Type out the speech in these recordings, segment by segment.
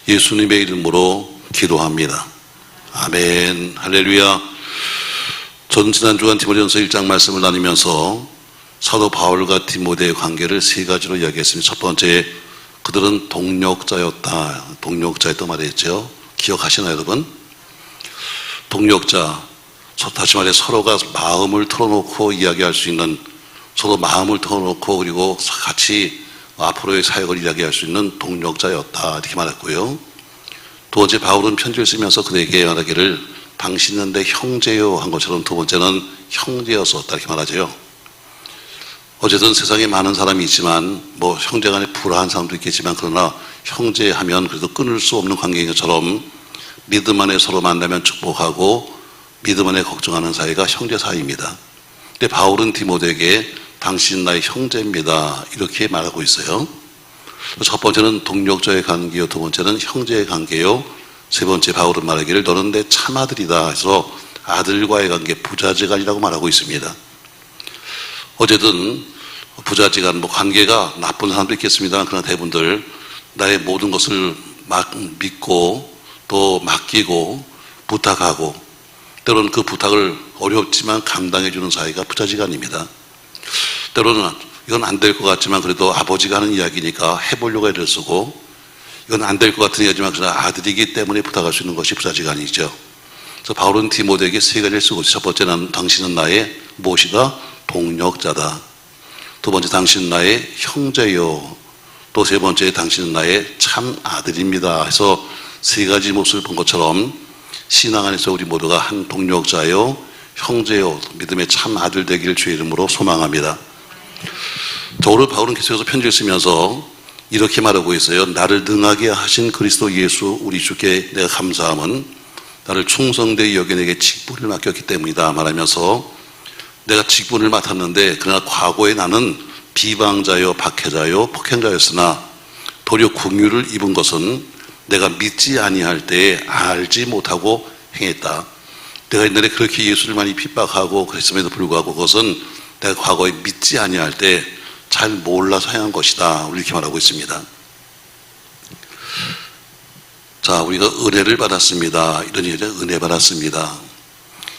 예수님의 이름으로 기도합니다. 아멘. 할렐루야. 전 지난 주간 디모데전서 1장 말씀을 나누면서 사도 바울과 디모데의 관계를 세 가지로 이야기했습니다. 첫 번째, 그들은 동력자였다. 동력자였단 말이었죠. 기억하시나요, 여러분? 동력자. 다시 말해 서로가 마음을 털어놓고 이야기할 수 있는, 서로 마음을 털어놓고 그리고 같이 앞으로의 사역을 이야기할 수 있는 동력자였다. 이렇게 말했고요. 두 번째, 바울은 편지를 쓰면서 그들에게 말하기를 당신은 내 형제요 한 것처럼 두 번째는 형제였었다. 이렇게 말하죠. 어쨌든 세상에 많은 사람이 있지만 형제 간에 불화한 사람도 있겠지만 그러나 형제 하면 그래도 끊을 수 없는 관계인 것처럼 믿음 안에 서로 만나면 축복하고 믿음 안에 걱정하는 사이가 형제 사이입니다. 근데 바울은 디모데에게 당신 나의 형제입니다. 이렇게 말하고 있어요. 첫 번째는 동력자의 관계요, 두 번째는 형제의 관계요, 세 번째 바울은 말하기를 너는 내 참아들이다 해서 아들과의 관계, 부자지간이라고 말하고 있습니다. 어쨌든 부자지간, 관계가 나쁜 사람도 있겠습니다. 그러나 대부분들 나의 모든 것을 믿고 또 맡기고 부탁하고 때로는 그 부탁을 어렵지만 감당해 주는 사이가 부자지간입니다. 때로는 이건 안 될 것 같지만 그래도 아버지가 하는 이야기니까 해보려고 애를 쓰고, 이건 안 될 것 같은 이야기지만 그러나 아들이기 때문에 부탁할 수 있는 것이 부자지간이죠. 그래서 바울은 디모데에게 세 가지를 쓰고 있어요. 첫 번째는 당신은 나의 무엇이다? 동력자다. 두 번째, 당신은 나의 형제요. 또 세 번째, 당신은 나의 참 아들입니다. 해서 세 가지 모습을 본 것처럼 신앙 안에서 우리 모두가 한 동력자요, 형제요, 믿음의 참 아들 되기를 주의 이름으로 소망합니다. 오늘 바울은 계속해서 편지를 쓰면서 이렇게 말하고 있어요. 나를 능하게 하신 그리스도 예수 우리 주께 내가 감사함은 나를 충성되이 여겨 내게 직분을 맡겼기 때문이다 말하면서, 내가 직분을 맡았는데 그러나 과거에 나는 비방자요, 박해자요, 폭행자였으나 도리어 긍휼을 입은 것은 내가 믿지 아니할 때에 알지 못하고 행했다. 내가 옛날에 그렇게 예수를 많이 핍박하고 그랬음에도 불구하고 그것은 내가 과거에 믿지 아니할 때 잘 몰라서 행한 것이다. 이렇게 말하고 있습니다. 자, 우리가 은혜를 받았습니다. 이런 얘기죠. 은혜 받았습니다.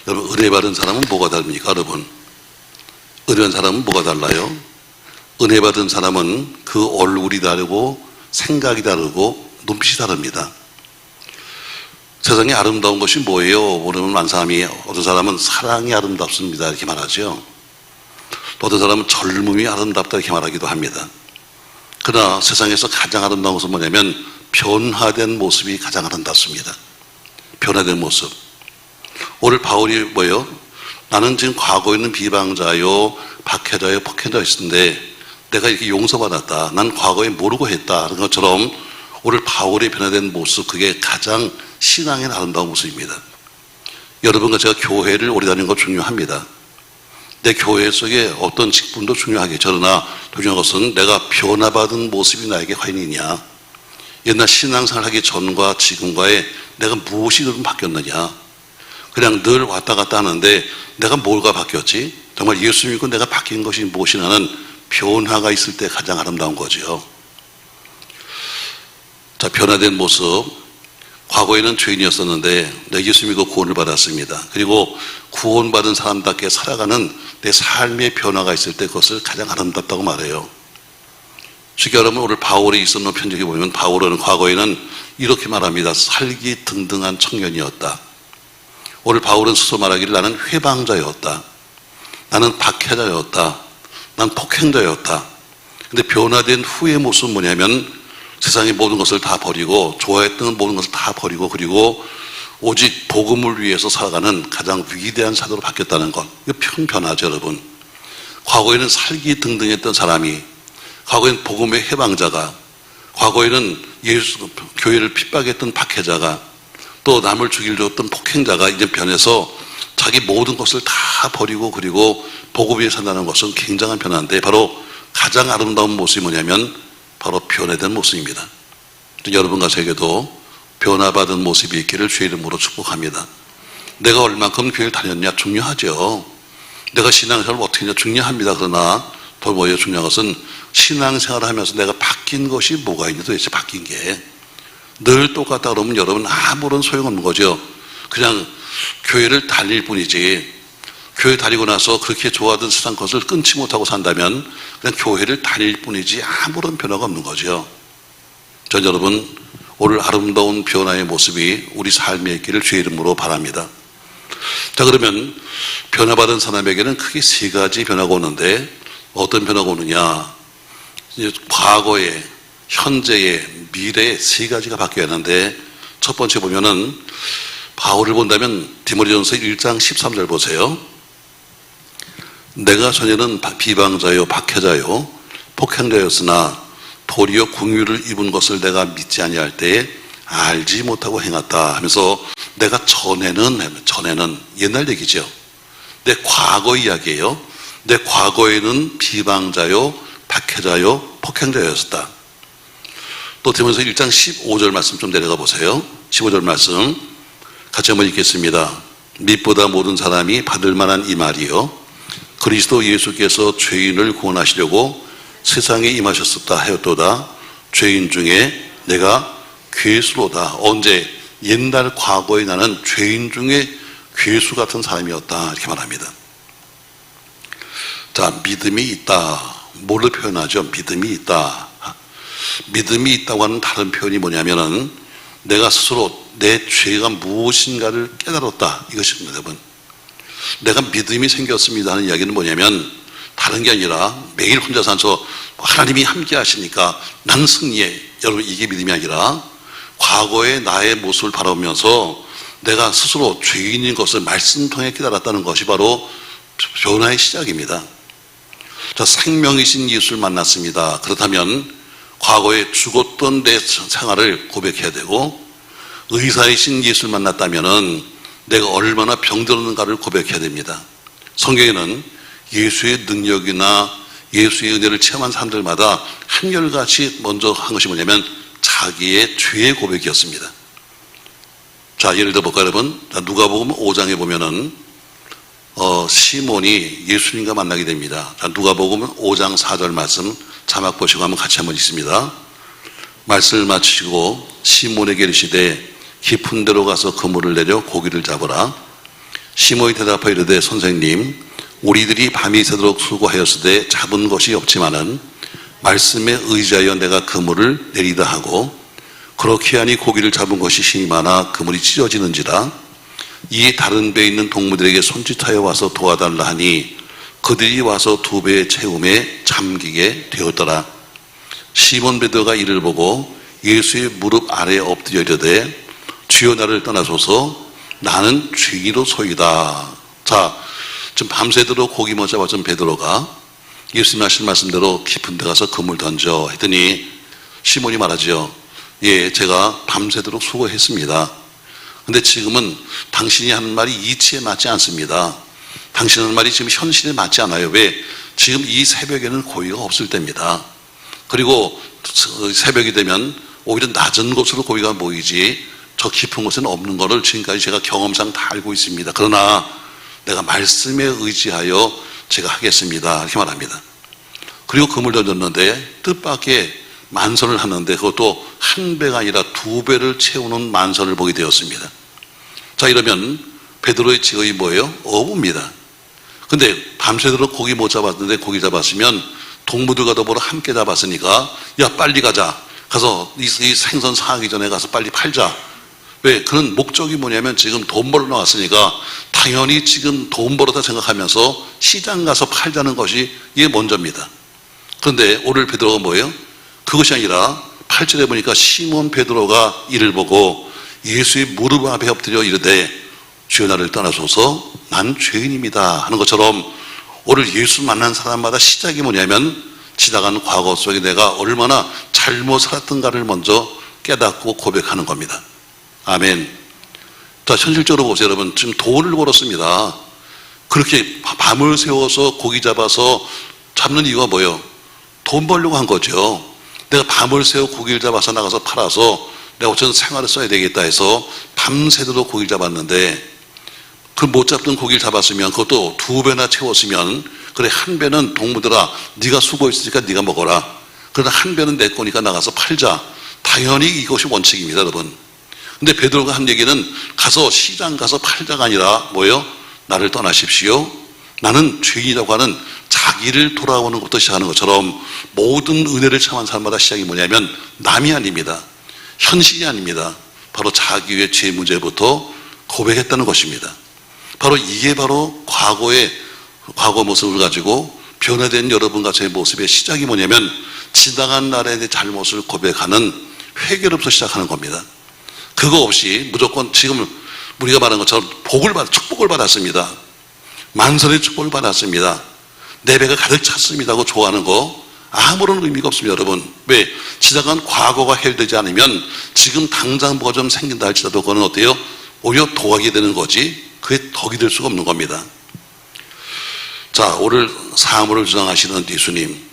여러분, 은혜 받은 사람은 뭐가 다릅니까? 여러분, 은혜 받은 사람은 뭐가 달라요? 은혜 받은 사람은 그 얼굴이 다르고 생각이 다르고 눈빛이 다릅니다. 세상에 아름다운 것이 뭐예요? 모르면 많은 사람이, 어떤 사람은 사랑이 아름답습니다. 이렇게 말하죠. 또 어떤 사람은 젊음이 아름답다. 이렇게 말하기도 합니다. 그러나 세상에서 가장 아름다운 것은 뭐냐면 변화된 모습이 가장 아름답습니다. 변화된 모습. 오늘 바울이 뭐예요? 나는 지금 과거에는 비방자요, 박해자요, 폭행자였는데 내가 이렇게 용서받았다. 난 과거에 모르고 했다. 그런 것처럼 오늘 바울의 변화된 모습, 그게 가장 신앙의 아름다운 모습입니다. 여러분과 제가 교회를 오래 다니는 거 중요합니다. 내 교회 속에 어떤 직분도 중요하겠죠. 그러나 중요한 것은 내가 변화받은 모습이 나에게 과연 있냐. 옛날 신앙생활 하기 전과 지금과의 내가 무엇이 좀 바뀌었느냐. 그냥 늘 왔다 갔다 하는데 내가 뭐가 바뀌었지? 정말 예수 믿고 내가 바뀐 것이 무엇이냐는 변화가 있을 때 가장 아름다운 거죠. 자, 변화된 모습. 과거에는 죄인이었었는데 내가 예수 믿고 구원을 받았습니다. 그리고 구원받은 사람답게 살아가는 내 삶의 변화가 있을 때 그것을 가장 아름답다고 말해요. 쉽게 말하면 오늘 바울이 있었는 편지에 보면 바울은 과거에는 이렇게 말합니다. 살기 등등한 청년이었다. 오늘 바울은 스스로 말하기를 나는 회방자였다. 나는 박해자였다. 난 폭행자였다. 근데 변화된 후의 모습은 뭐냐면 세상의 모든 것을 다 버리고 좋아했던 모든 것을 다 버리고 그리고 오직 복음을 위해서 살아가는 가장 위대한 사도로 바뀌었다는 것. 이거 큰 변화죠, 여러분. 과거에는 살기 등등했던 사람이, 과거에는 복음의 해방자가, 과거에는 교회를 핍박했던 박해자가, 또 남을 죽이려고 했던 폭행자가 이제 변해서 자기 모든 것을 다 버리고 그리고 복음 위에 산다는 것은 굉장한 변화인데, 바로 가장 아름다운 모습이 뭐냐면 바로 변화된 모습입니다. 여러분과 제게도 변화받은 모습이 있기를 주의 이름으로 축복합니다. 내가 얼만큼 교회를 다녔냐 중요하죠. 내가 신앙생활을 어떻게 했냐 중요합니다. 그러나 더 뭐예요? 중요한 것은 신앙생활을 하면서 내가 바뀐 것이 뭐가 있냐, 도대체 바뀐 게. 늘 똑같다 그러면 여러분 아무런 소용없는 거죠. 그냥 교회를 다닐 뿐이지, 교회 다니고 나서 그렇게 좋아하던 세상 것을 끊지 못하고 산다면 그냥 교회를 다닐 뿐이지 아무런 변화가 없는 거죠. 전 여러분 오늘 아름다운 변화의 모습이 우리 삶에 있기를 주의 이름으로 바랍니다. 자, 그러면 변화받은 사람에게는 크게 세 가지 변화가 오는데 어떤 변화가 오느냐, 과거에, 현재에, 미래에 세 가지가 바뀌어야 하는데, 첫 번째 보면은 바울을 본다면 디모데전서 1장 13절 보세요. 내가 전에는 비방자요 박해자요 폭행자였으나 도리어 긍휼을 입은 것을 내가 믿지 아니할 때에 알지 못하고 행했다 하면서, 내가 전에는 옛날 얘기죠. 내 과거 이야기예요. 내 과거에는 비방자요 박해자요 폭행자였었다. 또 디모데전서 1장 15절 말씀 좀 내려가 보세요. 15절 말씀 같이 한번 읽겠습니다. 밑보다 모든 사람이 받을 만한 이 말이요, 그리스도 예수께서 죄인을 구원하시려고 세상에 임하셨었다 하였도다. 죄인 중에 내가 괴수로다. 언제? 옛날 과거에 나는 죄인 중에 괴수 같은 사람이었다, 이렇게 말합니다. 자, 믿음이 있다. 뭘로 표현하죠? 믿음이 있다. 믿음이 있다고 하는 다른 표현이 뭐냐면은, 내가 스스로 내 죄가 무엇인가를 깨달았다, 이것입니다. 여러분, 내가 믿음이 생겼습니다 하는 이야기는 뭐냐면, 다른 게 아니라 매일 혼자 살면서 하나님이 함께 하시니까 난 승리해, 여러분, 이게 믿음이 아니라 과거의 나의 모습을 바라보면서 내가 스스로 죄인인 것을 말씀 통해 깨달았다는 것이 바로 변화의 시작입니다. 자, 생명이신 예수를 만났습니다. 그렇다면 과거에 죽었던 내 생활을 고백해야 되고, 의사이신 예수를 만났다면은 내가 얼마나 병들었는가를 고백해야 됩니다. 성경에는 예수의 능력이나 예수의 은혜를 체험한 사람들마다 한결같이 먼저 한 것이 뭐냐면 자기의 죄의 고백이었습니다. 자, 예를 들어 볼까요, 여러분? 자, 누가복음 5장에 보면은 시몬이 예수님과 만나게 됩니다. 자, 누가복음 5장 4절 말씀 자막 보시고 한번 같이 한번 읽습니다. 말씀을 마치고 시몬에게 이르시되 깊은 데로 가서 그물을 내려 고기를 잡으라. 시몬이 대답하여 이르되 선생님, 우리들이 밤이 새도록 수고하였으되 잡은 것이 없지만은 말씀에 의지하여 내가 그물을 내리다 하고, 그렇게 하니 고기를 잡은 것이 힘이 많아 그물이 찢어지는지라. 이에 다른 배에 있는 동무들에게 손짓하여 와서 도와달라 하니 그들이 와서 두 배의 채움에 잠기게 되었더라. 시몬 베드로가 이를 보고 예수의 무릎 아래에 엎드려 이르되 주여 나를 떠나소서, 나는 죄인으로소이다. 자, 지금 밤새도록 고기 못 잡았던 베드로가 예수님 하신 말씀대로 깊은 데 가서 그물 던져 했더니 시몬이 말하죠. 예, 제가 밤새도록 수고했습니다. 근데 지금은 당신이 하는 말이 이치에 맞지 않습니다. 당신 하는 말이 지금 현실에 맞지 않아요. 왜? 지금 이 새벽에는 고기가 없을 때입니다. 그리고 새벽이 되면 오히려 낮은 곳으로 고기가 모이지 저 깊은 곳에는 없는 거를 지금까지 제가 경험상 다 알고 있습니다. 그러나 내가 말씀에 의지하여 제가 하겠습니다, 이렇게 말합니다. 그리고 그물 던졌는데 뜻밖의 만선을 하는데 그것도 한 배가 아니라 두 배를 채우는 만선을 보게 되었습니다. 자, 이러면 베드로의 직업이 뭐예요? 어부입니다. 근데 밤새도록 고기 못 잡았는데 고기 잡았으면 동무들과 더불어 함께 잡았으니까 야, 빨리 가서 이 생선 상하기 전에 가서 빨리 팔자. 왜? 그런 목적이 뭐냐면 지금 돈 벌러 나왔으니까 당연히 지금 돈 벌었다 생각하면서 시장 가서 팔자는 것이 이게 먼저입니다. 그런데 오늘 베드로가 뭐예요? 그것이 아니라 8절에 보니까 시몬 베드로가 이를 보고 예수의 무릎 앞에 엎드려 이르되 주여 나를 떠나소서, 난 죄인입니다 하는 것처럼 오늘 예수 만난 사람마다 시작이 뭐냐면 지나간 과거 속에 내가 얼마나 잘못 살았던가를 먼저 깨닫고 고백하는 겁니다. 아멘. 자, 현실적으로 보세요, 여러분. 지금 돈을 벌었습니다. 그렇게 밤을 새워서 고기 잡아서 잡는 이유가 뭐예요? 돈 벌려고 한 거죠. 내가 밤을 새워 고기를 잡아서 나가서 팔아서 내가 어쨌든 생활을 써야 되겠다 해서 밤새도록 고기를 잡았는데, 그 못 잡던 고기를 잡았으면 그것도 두 배나 채웠으면, 그래, 한 배는 동무들아 네가 수고했으니까 네가 먹어라. 그러나 한 배는 내 거니까 나가서 팔자. 당연히 이것이 원칙입니다, 여러분. 근데 베드로가 한 얘기는 가서 시장 가서 팔자가 아니라 뭐예요? 나를 떠나십시오. 나는 죄인이라고 하는 자기를 돌아오는 것부터 시작하는 것처럼 모든 은혜를 참한 사람마다 시작이 뭐냐면 남이 아닙니다. 현실이 아닙니다. 바로 자기의 죄 문제부터 고백했다는 것입니다. 바로 이게 바로 과거 모습을 가지고 변화된 여러분과 제 모습의 시작이 뭐냐면 지나간 날에 대해 잘못을 고백하는 회개로부터 시작하는 겁니다. 그거 없이 무조건 지금 우리가 말한 것처럼 축복을 받았습니다. 만선의 축복을 받았습니다. 내 배가 가득 찼습니다 하고 좋아하는 거 아무런 의미가 없습니다, 여러분. 왜? 지나간 과거가 해결되지 않으면 지금 당장 뭐가 좀 생긴다 할지라도 그거는 어때요? 오히려 도학이 되는 거지 그게 덕이 될 수가 없는 겁니다. 자, 오늘 사물을 주장하시는 예수님,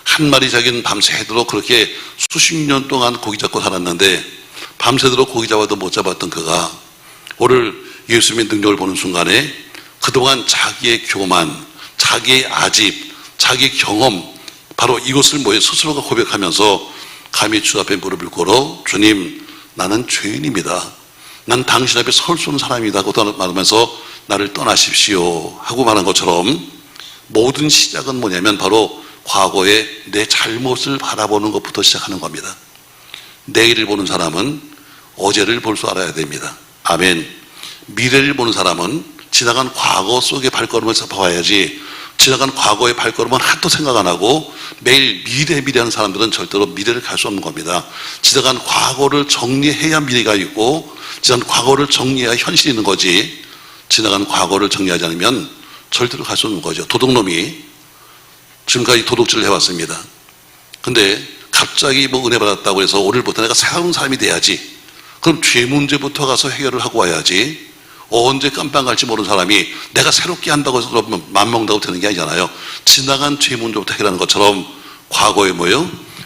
한 마리 자기는 밤새도록 그렇게 수십 년 동안 고기 잡고 살았는데 밤새도록 고기 잡아도 못 잡았던 그가 오늘 예수님의 능력을 보는 순간에 그동안 자기의 교만, 자기의 아집, 자기의 경험, 바로 이것을 스스로가 고백하면서 감히 주 앞에 무릎을 꿇어 주님, 나는 죄인입니다. 난 당신 앞에 설 수 없는 사람이다 하고 말하면서 나를 떠나십시오 하고 말한 것처럼 모든 시작은 뭐냐면 바로 과거에 내 잘못을 바라보는 것부터 시작하는 겁니다. 내일을 보는 사람은 어제를 볼 줄 알아야 됩니다. 아멘. 미래를 보는 사람은 지나간 과거 속의 발걸음을 잡아와야지 지나간 과거의 발걸음은 하나도 생각 안 하고 매일 미래하는 사람들은 절대로 미래를 갈 수 없는 겁니다. 지나간 과거를 정리해야 미래가 있고 지나간 과거를 정리해야 현실이 있는 거지 지나간 과거를 정리하지 않으면 절대로 갈 수 없는 거죠. 도둑놈이 지금까지 도둑질을 해왔습니다. 근데 갑자기 은혜 받았다고 해서 오늘부터 내가 새로운 사람이 돼야지. 그럼 죄 문제부터 가서 해결을 하고 와야지. 언제 깜빵 갈지 모르는 사람이 내가 새롭게 한다고 해서 그러면 맘먹는다고 되는 게 아니잖아요. 지나간 죄 문제부터 해결하는 것처럼 과거에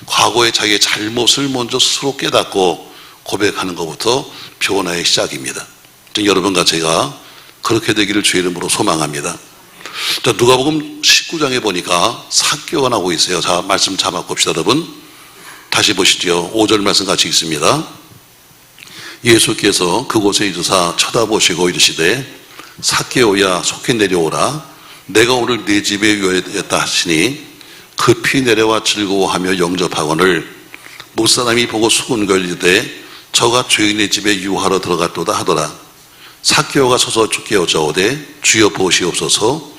과거에 자기의 잘못을 먼저 스스로 깨닫고 고백하는 것부터 변화의 시작입니다. 여러분과 제가 그렇게 되기를 주의 이름으로 소망합니다. 자, 누가복음 19장에 보니까 삭개오가 나오고 있어요. 자, 말씀 잘 바꿉시다, 여러분. 다시 보시죠. 5절 말씀 같이 읽습니다. 예수께서 그곳에 이르사 쳐다보시고 이르시되 삭개오야 속히 내려오라. 내가 오늘 네 집에 유하였다 하시니 급히 내려와 즐거워하며 영접하거늘 못사람이 보고 수군거리되 저가 죄인의 집에 유하러 들어갔도다 하더라. 삭개오가 서서 주께 여짜오되 주여 보시옵소서.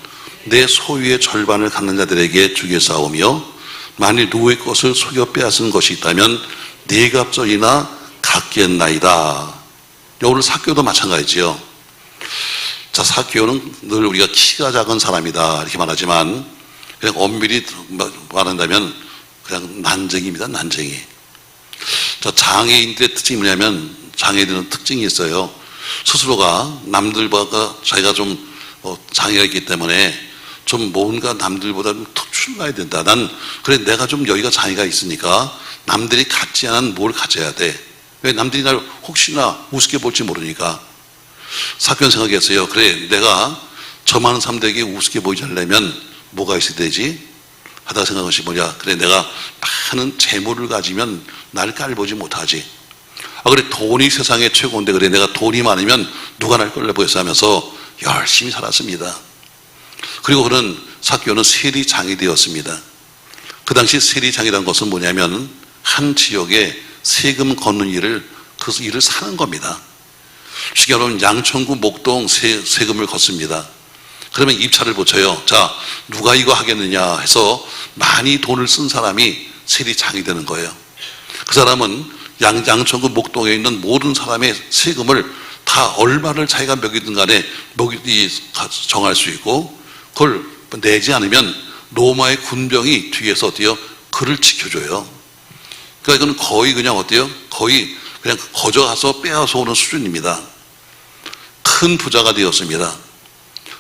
내 소유의 절반을 갖는 자들에게 주겠사오며 만일 누구의 것을 속여 빼앗은 것이 있다면 네 갑절이나 갖겠나이다. 오늘 삭개오도 마찬가지지요. 자, 삭개오는 늘 우리가 키가 작은 사람이다 이렇게 말하지만 그냥 엄밀히 말한다면 그냥 난쟁이입니다. 난쟁이. 자, 장애인들의 특징이 뭐냐면 장애인들은 특징이 있어요. 스스로가 남들보다 자기가 좀 장애가 있기 때문에 좀 뭔가 남들보다 좀 특출나야 된다. 그래 내가 좀 여기가 장애가 있으니까 남들이 갖지 않은 뭘 가져야 돼. 왜 남들이 날 혹시나 우습게 볼지 모르니까. 삭개오는 생각했어요. 그래 내가 저 많은 사람들에게 우습게 보이지 않으려면 뭐가 있어야 되지? 하다가 생각한 것이 뭐냐. 그래 내가 많은 재물을 가지면 날 깔보지 못하지. 그래 돈이 세상의 최고인데 그래 내가 돈이 많으면 누가 날 끌려보겠어 하면서 열심히 살았습니다. 그리고 그는 삭개오는 세리장이 되었습니다. 그 당시 세리장이라는 것은 뭐냐면 한 지역에 세금 걷는 일을 그 일을 사는 겁니다. 쉽게 말하면 양천구 목동 세금을 걷습니다. 그러면 입찰을 붙여요. 자, 누가 이거 하겠느냐 해서 많이 돈을 쓴 사람이 세리장이 되는 거예요. 그 사람은 양천구 목동에 있는 모든 사람의 세금을 다 얼마를 자기가 먹이든 간에 정할 수 있고 그걸 내지 않으면 로마의 군병이 뒤에서 어때요? 그를 지켜줘요. 그러니까 이건 거의 그냥 어때요? 거의 그냥 거저가서 빼앗아 오는 수준입니다. 큰 부자가 되었습니다.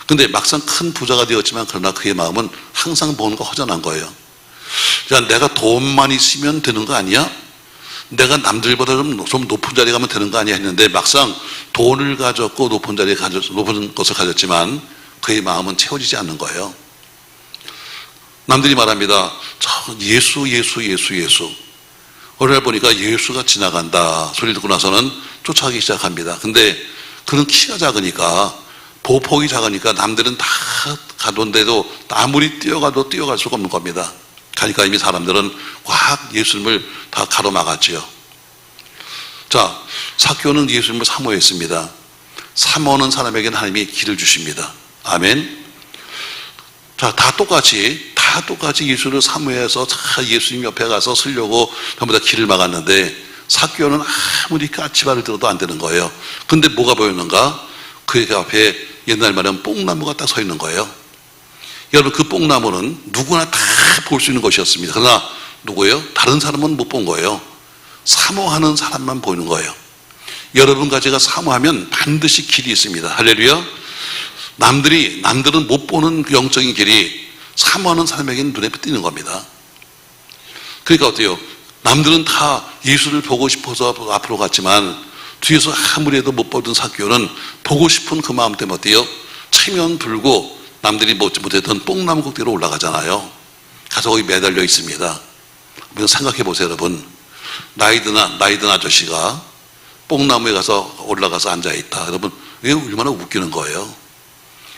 근데 막상 큰 부자가 되었지만 그러나 그의 마음은 항상 뭔가 허전한 거예요. 그러니까 내가 돈만 있으면 되는 거 아니야? 내가 남들보다 좀 높은 자리에 가면 되는 거 아니야 했는데 막상 돈을 가졌고 높은 것을 가졌지만 그의 마음은 채워지지 않는 거예요. 남들이 말합니다. 예수. 어느 날 보니까 예수가 지나간다 소리 듣고 나서는 쫓아가기 시작합니다. 근데 그는 키가 작으니까, 보폭이 작으니까 남들은 다 가던데도 아무리 뛰어가도 뛰어갈 수가 없는 겁니다. 가니까 이미 사람들은 확 예수님을 다 가로막았지요. 자, 삭개오는 예수님을 사모했습니다. 사모하는 사람에게는 하나님이 길을 주십니다. 아멘. 자, 다 똑같이 예수를 사모해서 예수님 옆에 가서 서려고 전부 다 길을 막았는데, 삭개오는 아무리 까치발을 들어도 안 되는 거예요. 근데 뭐가 보였는가? 그의 앞에 옛날 말하면 뽕나무가 딱 서 있는 거예요. 여러분, 그 뽕나무는 누구나 다 볼 수 있는 것이었습니다. 그러나 누구예요? 다른 사람은 못 본 거예요. 사모하는 사람만 보이는 거예요. 여러분과 제가 사모하면 반드시 길이 있습니다. 할렐루야. 남들은 못 보는 그 영적인 길이 사모하는 사람에게는 눈에 띄는 겁니다. 그러니까 어때요? 남들은 다 예수를 보고 싶어서 앞으로 갔지만 뒤에서 아무리 해도 못 보던 삭개오는 보고 싶은 그 마음 때문에 어때요? 체면 불고 남들이 먹지 못했던 뽕나무 꼭대기로 올라가잖아요. 가서 거기 매달려 있습니다. 생각해 보세요, 여러분. 나이 든 아저씨가 뽕나무에 가서 올라가서 앉아있다. 여러분, 이게 얼마나 웃기는 거예요.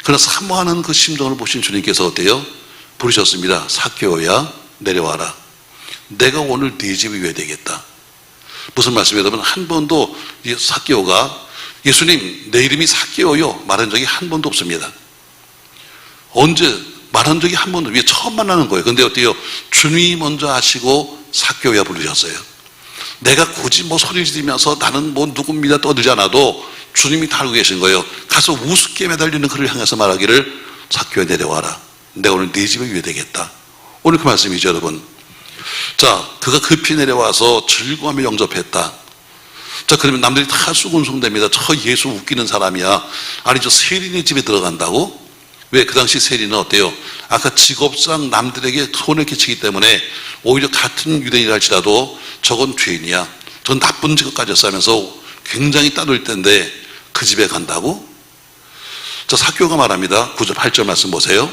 그러나 사모하는 그 심정을 보신 주님께서 어때요? 부르셨습니다. 삭개오야, 내려와라. 내가 오늘 네 집에 위해 되겠다. 무슨 말씀이에요? 여러분, 한 번도 삭개오가 예수님, 내 이름이 삭개오요 말한 적이 한 번도 없습니다. 언제 말한 적이 한 번도, 처음 만나는 거예요. 근데 어때요? 주님이 먼저 아시고 삭개오야 부르셨어요. 내가 굳이 소리 지르면서 나는 누굽니다 떠들지 않아도 주님이 다 알고 계신 거예요. 가서 우습게 매달리는 그를 향해서 말하기를, 삭개오야 내려와라. 내가 오늘 네 집에 위해 되겠다. 오늘 그 말씀이죠, 여러분. 자, 그가 급히 내려와서 즐거움에 영접했다. 자, 그러면 남들이 다 수군숭대입니다. 저 예수 웃기는 사람이야. 아니, 저 세리네 집에 들어간다고? 왜? 그 당시 세리는 어때요? 아까 직업상 남들에게 손을 끼치기 때문에 오히려 같은 유대인이라 할지라도 저건 죄인이야, 전 나쁜 직업까지 했으면서 굉장히 따돌 때인데 그 집에 간다고? 자, 삭개오가 말합니다. 9절 8절 말씀 보세요.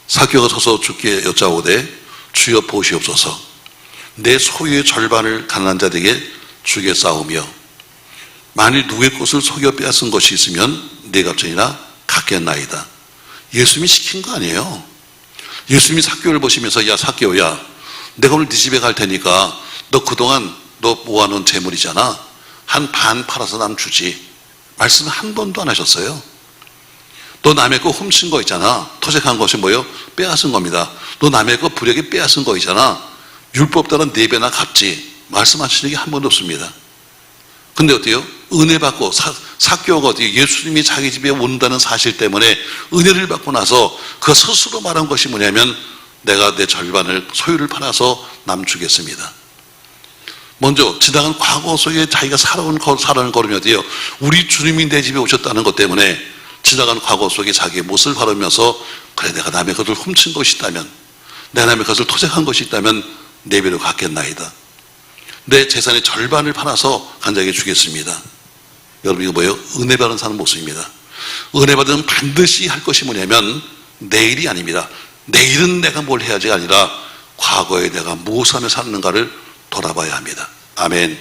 삭개오가 서서 주께 여짜오되, 주여 보시옵소서. 내 소유의 절반을 가난한 자들에게 주겠사오며, 만일 누구의 것을 속여 빼앗은 것이 있으면 네 값전이나 갚겠나이다. 예수님이 시킨 거 아니에요. 예수님이 삭개오를 보시면서, 야 삭개오야, 내가 오늘 네 집에 갈 테니까 너 그동안 너 모아놓은 재물이잖아, 한 반 팔아서 남 주지. 말씀 한 번도 안 하셨어요. 너 남의 거 훔친 거 있잖아, 토색한 것이 뭐예요? 빼앗은 겁니다. 너 남의 거 불의하게 빼앗은 거 있잖아, 율법 따라 4배나 갚지. 말씀하신 적이 한 번도 없습니다. 근데 어때요? 은혜 받고 삭개오가 어떻게 예수님이 자기 집에 온다는 사실 때문에 은혜를 받고 나서 그 스스로 말한 것이 뭐냐면, 내가 내 절반을 소유를 팔아서 남 주겠습니다. 먼저 지나간 과거 속에 자기가 살아온 걸음이 어때요? 우리 주님이 내 집에 오셨다는 것 때문에 지나간 과거 속에 자기의 못을 바르면서, 그래 내가 남의 것을 훔친 것이 있다면, 내가 남의 것을 토색한 것이 있다면 4배로 갚겠나이다. 내 재산의 절반을 팔아서 간자에게 주겠습니다. 여러분, 이거 뭐예요? 은혜 받은 사람 모습입니다. 은혜 받으면 반드시 할 것이 뭐냐면, 내일이 아닙니다. 내일은 내가 뭘 해야지가 아니라 과거에 내가 무엇을 하며 살았는가를 돌아봐야 합니다. 아멘.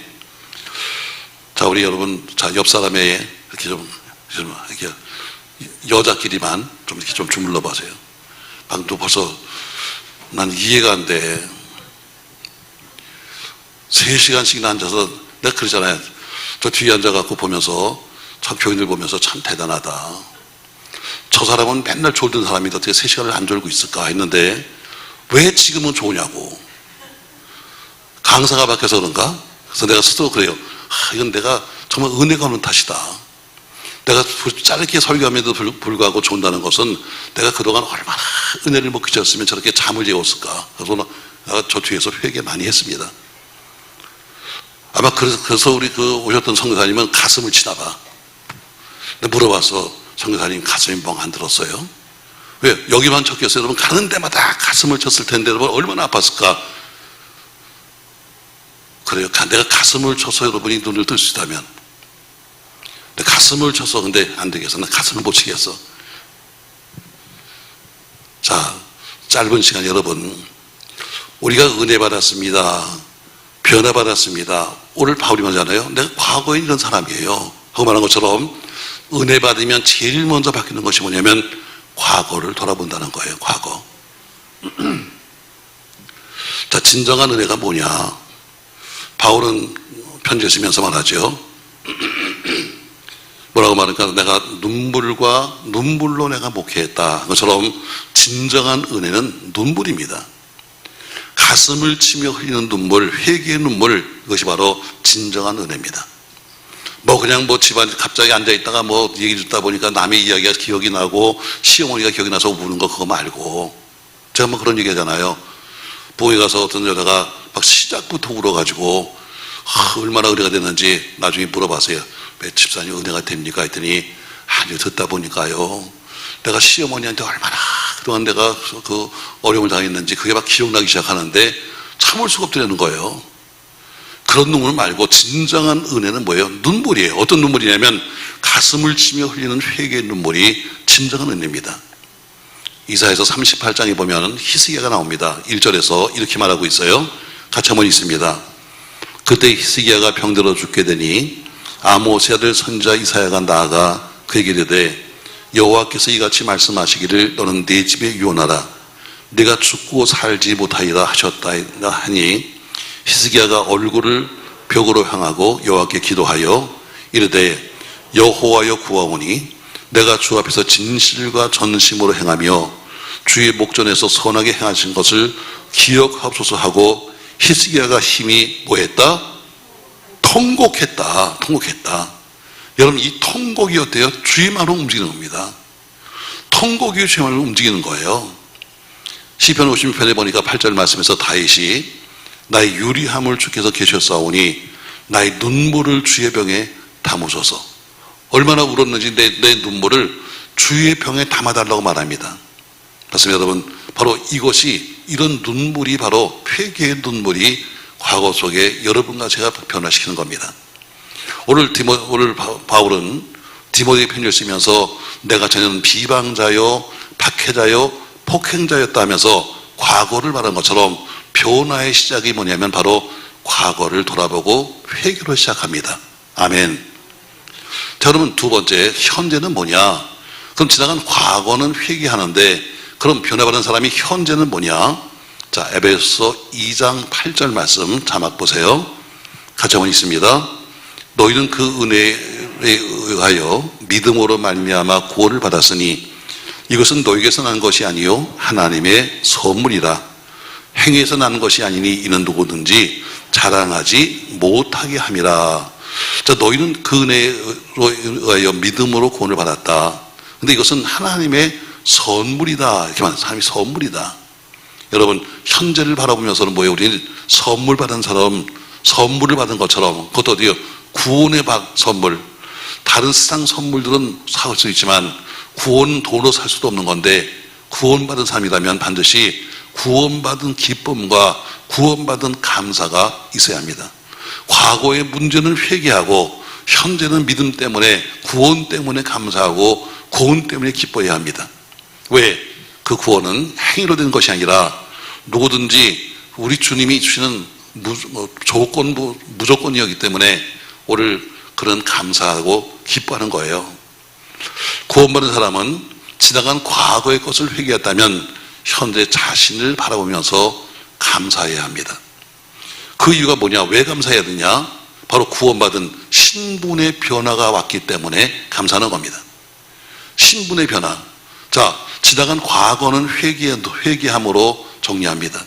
자, 우리 여러분, 자, 옆 사람의 이렇게 이렇게 여자끼리만 이렇게 주물러 보세요. 방금 벌써 난 이해가 안 돼. 3시간씩이나 앉아서, 내가 그러잖아요. 저 뒤에 앉아갖고 보면서, 저 교인들 보면서 참 대단하다. 저 사람은 맨날 졸던 사람인데 어떻게 3시간을 안 졸고 있을까 했는데, 왜 지금은 좋으냐고. 강사가 바뀌어서 그런가? 그래서 내가 스스로 그래요. 이건 내가 정말 은혜가 없는 탓이다. 내가 짧게 설교함에도 불구하고 좋은다는 것은 내가 그동안 얼마나 은혜를 못 끼쳤으면 저렇게 잠을 재웠을까. 그래서 내가 저 뒤에서 회개 많이 했습니다. 아마 그래서 우리 오셨던 선교사님은 가슴을 치나 봐. 근데 물어봐서, 선교사님 가슴이 멍 안 들었어요? 왜? 여기만 쳤겠어요? 여러분, 가는 데마다 가슴을 쳤을 텐데 여러분 얼마나 아팠을까? 그래요. 내가 가슴을 쳐서 여러분이 눈을 뜰 수 있다면, 내가 가슴을 쳐서, 근데 안 되겠어. 나 가슴을 못 치겠어. 자, 짧은 시간 여러분, 우리가 은혜 받았습니다. 변화받았습니다. 오늘 바울이 말하잖아요. 내가 과거에 이런 사람이에요 하고 말한 것처럼 은혜 받으면 제일 먼저 바뀌는 것이 뭐냐면 과거를 돌아본다는 거예요. 과거. 자, 진정한 은혜가 뭐냐? 바울은 편지를 쓰면서 말하죠. 뭐라고 말하니까 내가 눈물로 내가 목회했다. 그것처럼 진정한 은혜는 눈물입니다. 가슴을 치며 흘리는 눈물, 회개의 눈물, 이것이 바로 진정한 은혜입니다. 그냥 집안에 갑자기 앉아있다가 얘기 듣다 보니까 남의 이야기가 기억이 나고 시어머니가 기억이 나서 우는 거 그거 말고, 제가 그런 얘기 하잖아요. 부엌에 가서 어떤 여자가 막 시작부터 울어가지고 얼마나 은혜가 됐는지 나중에 물어봤어요. 왜 집사님 은혜가 됩니까? 했더니 아니요, 듣다 보니까요, 내가 시어머니한테 얼마나 그동안 내가 그 어려움을 당했는지 그게 막 기억나기 시작하는데 참을 수가 없더라는 거예요. 그런 눈물 말고 진정한 은혜는 뭐예요? 눈물이에요. 어떤 눈물이냐면 가슴을 치며 흘리는 회개의 눈물이 진정한 은혜입니다. 이사야서 38장에 보면 히스기야가 나옵니다. 1절에서 이렇게 말하고 있어요. 같이 한번 읽습니다. 그때 히스기야가 병들어 죽게 되니 아모스의 아들 선지자 이사야가 나아가 그에게 이르되 여호와께서 이같이 말씀하시기를 너는 내 집에 유언하라. 네가 죽고 살지 못하리라 하셨다 하니 히스기야가 얼굴을 벽으로 향하고 여호와께 기도하여 이르되 여호와여 구하오니 내가 주 앞에서 진실과 전심으로 행하며 주의 목전에서 선하게 행하신 것을 기억하옵소서 하고 히스기야가 힘이 뭐했다? 통곡했다. 여러분, 이 통곡이 어때요? 주의 말로 움직이는 겁니다. 통곡이 주의 말로 움직이는 거예요. 시편 56편에 보니까 8절 말씀에서 다윗이 나의 유리함을 주께서 계셨사오니 나의 눈물을 주의 병에 담으소서. 얼마나 울었는지 내 눈물을 주의 병에 담아달라고 말합니다. 맞습니다, 여러분. 바로 이런 눈물이 바로 회개의 눈물이 과거 속에 여러분과 제가 변화시키는 겁니다. 오늘 바울은 디모데 편지를 쓰면서 내가 전에는 비방자요, 박해자요, 폭행자였다 하면서 과거를 말한 것처럼 변화의 시작이 뭐냐면 바로 과거를 돌아보고 회개로 시작합니다. 아멘. 자, 여러분, 두 번째, 현재는 뭐냐? 그럼 지나간 과거는 회개하는데 그럼 변화받은 사람이 현재는 뭐냐? 자, 에베소서 2장 8절 말씀 자막 보세요. 같이 한번 읽습니다. 너희는 그 은혜에 의하여 믿음으로 말미암아 구원을 받았으니 이것은 너희에게서 난 것이 아니요 하나님의 선물이라. 행위에서 나는 것이 아니니 이는 누구든지 자랑하지 못하게 함이라. 자, 너희는 그 은혜에 의하여 믿음으로 구원을 받았다. 근데 이것은 하나님의 선물이다. 이렇게 말해요. 하나님의 선물이다. 여러분, 현재를 바라보면서는 뭐예요? 우리는 선물 받은 사람, 선물을 받은 것처럼, 그것도 어디요? 구원의 선물. 다른 세상 선물들은 살 수 있지만 구원은 돈으로 살 수도 없는 건데 구원받은 사람이라면 반드시 구원받은 기쁨과 구원받은 감사가 있어야 합니다. 과거의 문제는 회개하고 현재는 믿음 때문에, 구원 때문에 감사하고 구원 때문에 기뻐해야 합니다. 왜? 그 구원은 행위로 된 것이 아니라 누구든지 우리 주님이 주시는 무조건이었기 때문에 오늘 그런 감사하고 기뻐하는 거예요. 구원받은 사람은 지나간 과거의 것을 회개했다면 현재 자신을 바라보면서 감사해야 합니다. 그 이유가 뭐냐? 왜 감사해야 되냐? 바로 구원받은 신분의 변화가 왔기 때문에 감사하는 겁니다. 신분의 변화. 자, 지나간 과거는 회개함으로 정리합니다.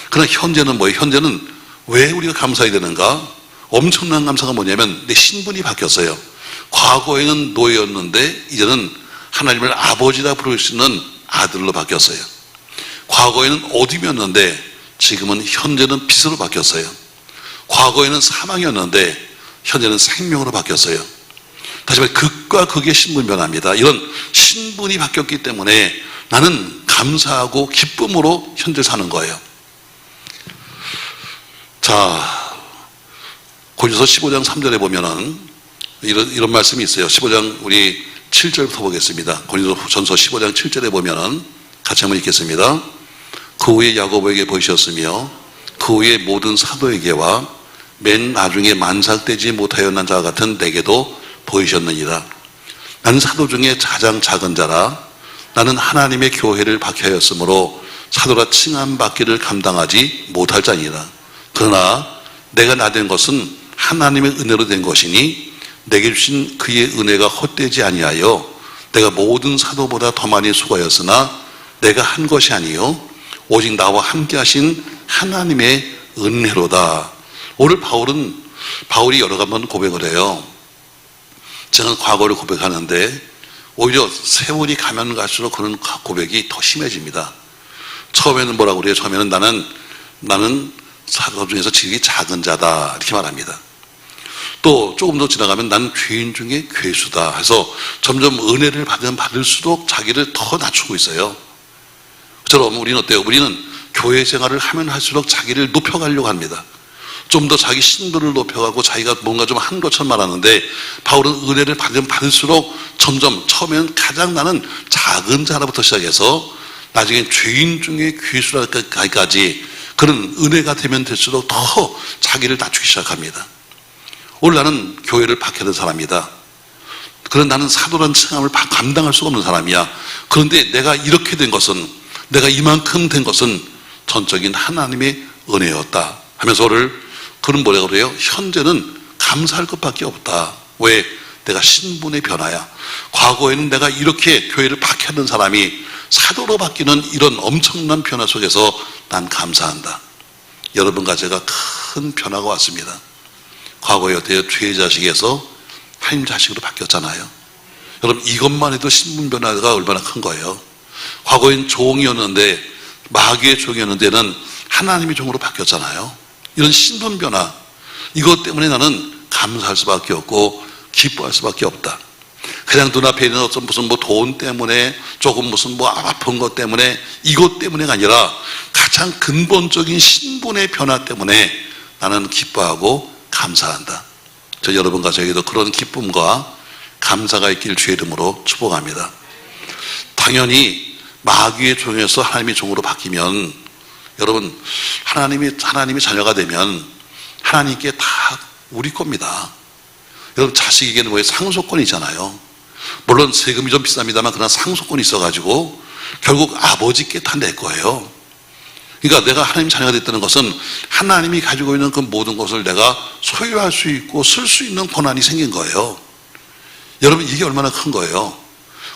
그러나 현재는 뭐예요? 현재는 왜 우리가 감사해야 되는가? 엄청난 감사가 뭐냐면 내 신분이 바뀌었어요. 과거에는 노예였는데 이제는 하나님을 아버지라 부를 수 있는 아들로 바뀌었어요. 과거에는 어둠이었는데 지금은 현재는 빛으로 바뀌었어요. 과거에는 사망이었는데 현재는 생명으로 바뀌었어요. 다시 말해 극과 극의 신분 변화입니다. 이런 신분이 바뀌었기 때문에 나는 감사하고 기쁨으로 현재 사는 거예요. 자, 고린도서 15장 3절에 보면은 이런 말씀이 있어요. 15장 우리 7절부터 보겠습니다. 고린도전서 15장 7절에 보면은 같이 한번 읽겠습니다. 그 후에 야고보에게 보이셨으며 그 후에 모든 사도에게와 맨 나중에 만삭되지 못하였는 자 같은 내게도 보이셨느니라. 나는 사도 중에 가장 작은 자라. 나는 하나님의 교회를 박해하였으므로 사도라 칭함받기를 감당하지 못할 자니라. 그러나 내가 나된 것은 하나님의 은혜로 된 것이니 내게 주신 그의 은혜가 헛되지 아니하여 내가 모든 사도보다 더 많이 수고하였으나 내가 한 것이 아니요 오직 나와 함께 하신 하나님의 은혜로다. 오늘 바울이 여러 번 고백을 해요. 저는 과거를 고백하는데 오히려 세월이 가면 갈수록 그런 고백이 더 심해집니다. 처음에는 뭐라고 그래요? 처음에는 나는 사도 중에서 지극히 작은 자다 이렇게 말합니다. 또 조금 더 지나가면 나는 죄인 중에 괴수다 해서 점점 은혜를 받으면 받을수록 자기를 더 낮추고 있어요. 그처럼 우리는 어때요? 우리는 교회 생활을 하면 할수록 자기를 높여가려고 합니다. 좀 더 자기 신분을 높여가고 자기가 뭔가 좀 한 것처럼 말하는데 바울은 은혜를 받으면 받을수록 점점 처음에는 가장 나는 작은 자라부터 시작해서 나중에 죄인 중에 괴수라까지 그런 은혜가 되면 될수록 더 자기를 낮추기 시작합니다. 오늘 나는 교회를 박해하는 사람이다. 그런 나는 사도라는 칭함을 감당할 수가 없는 사람이야. 그런데 내가 이렇게 된 것은, 내가 이만큼 된 것은 전적인 하나님의 은혜였다 하면서 그는 뭐라고 그래요? 현재는 감사할 것밖에 없다. 왜? 내가 신분의 변화야. 과거에는 내가 이렇게 교회를 박해하는 사람이 사도로 바뀌는 이런 엄청난 변화 속에서 난 감사한다. 여러분과 제가 큰 변화가 왔습니다. 과거에 어때요? 죄의 자식에서 하나님 자식으로 바뀌었잖아요. 여러분 이것만 해도 신분 변화가 얼마나 큰 거예요. 과거엔 종이었는데 마귀의 종이었는데는 하나님의 종으로 바뀌었잖아요. 이런 신분 변화, 이것 때문에 나는 감사할 수밖에 없고 기뻐할 수밖에 없다. 그냥 눈앞에 있는 어떤 무슨 돈 때문에 조금 무슨 아픈 것 때문에 이것 때문에가 아니라 가장 근본적인 신분의 변화 때문에 나는 기뻐하고 감사한다. 저 여러분과 저에게도 그런 기쁨과 감사가 있길 주의 이름으로 축복합니다. 당연히 마귀의 종에서 하나님의 종으로 바뀌면 여러분 하나님의 자녀가 되면 하나님께 다 우리 겁니다. 여러분 자식에게는 왜 상속권이 있잖아요. 물론 세금이 좀 비쌉니다만 그러나 상속권이 있어가지고 결국 아버지께 다 내 거예요. 그러니까 내가 하나님 자녀가 됐다는 것은 하나님이 가지고 있는 그 모든 것을 내가 소유할 수 있고 쓸 수 있는 권한이 생긴 거예요. 여러분 이게 얼마나 큰 거예요.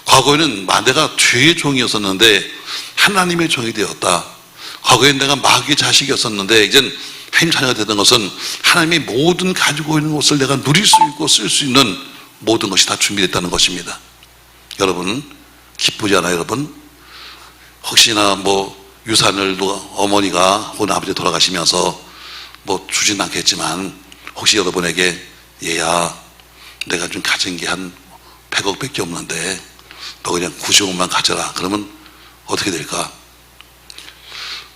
과거에는 내가 죄의 종이었었는데 하나님의 종이 되었다. 과거에는 내가 마귀의 자식이었었는데 이젠 하나님 자녀가 되던 것은 하나님이 모든 가지고 있는 것을 내가 누릴 수 있고 쓸 수 있는 모든 것이 다 준비됐다는 것입니다. 여러분 기쁘지 않아요? 여러분 혹시나 유산을 어머니가 혹은 아버지 돌아가시면서 주진 않겠지만 혹시 여러분에게 얘야 내가 좀 가진 게 한 100억밖에 없는데 너 그냥 90억만 가져라. 그러면 어떻게 될까?